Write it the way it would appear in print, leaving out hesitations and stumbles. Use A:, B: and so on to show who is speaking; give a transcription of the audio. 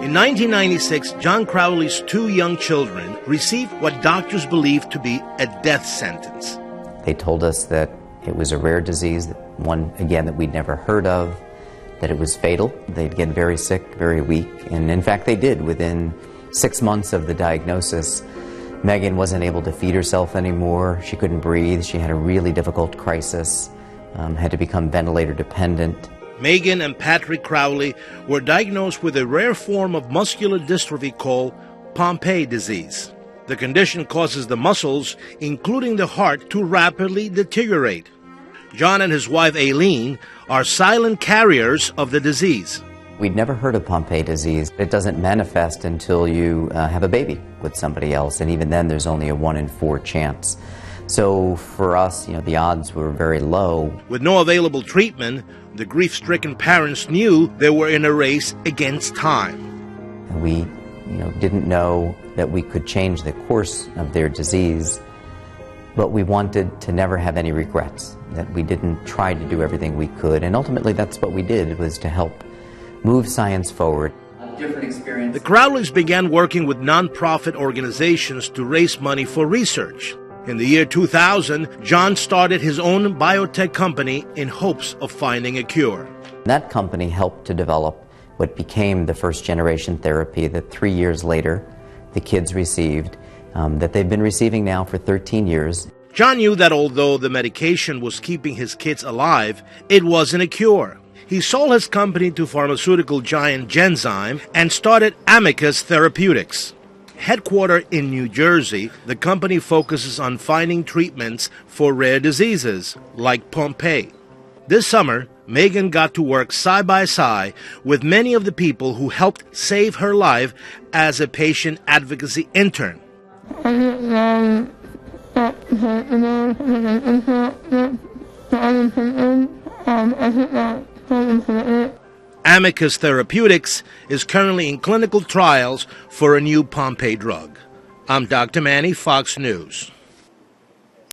A: In 1996, John Crowley's two young children received what doctors believed to be a death sentence.
B: They told us that it was a rare disease, one, again, that we'd never heard of, that it was fatal. They'd get very sick, very weak, and in fact they did. Within 6 months of the diagnosis, Megan wasn't able to feed herself anymore. She couldn't breathe. She had a really difficult crisis, had to become ventilator dependent.
A: Megan and Patrick Crowley were diagnosed with a rare form of muscular dystrophy called Pompe disease. The condition causes the muscles, including the heart, to rapidly deteriorate. John and his wife Aileen are silent carriers of the disease.
B: We'd never heard of Pompe disease. It doesn't manifest until you have a baby with somebody else, and even then there's only a 1 in 4 chance. So for us, the odds were very low.
A: With no available treatment, the grief-stricken parents knew they were in a race against time.
B: We, didn't know that we could change the course of their disease, but we wanted to never have any regrets, that we didn't try to do everything we could, and ultimately that's what we did, was to help move science forward.
A: The Crowleys began working with non-profit organizations to raise money for research. In the year 2000, John started his own biotech company in hopes of finding a cure.
B: That company helped to develop what became the first-generation therapy that 3 years later the kids received, that they've been receiving now for 13 years.
A: John knew that although the medication was keeping his kids alive, it wasn't a cure. He sold his company to pharmaceutical giant Genzyme and started Amicus Therapeutics. Headquartered in New Jersey, the company focuses on finding treatments for rare diseases like Pompe. This summer, Megan got to work side by side with many of the people who helped save her life as a patient advocacy intern. Amicus Therapeutics is currently in clinical trials for a new Pompe drug. I'm Dr. Manny, Fox News.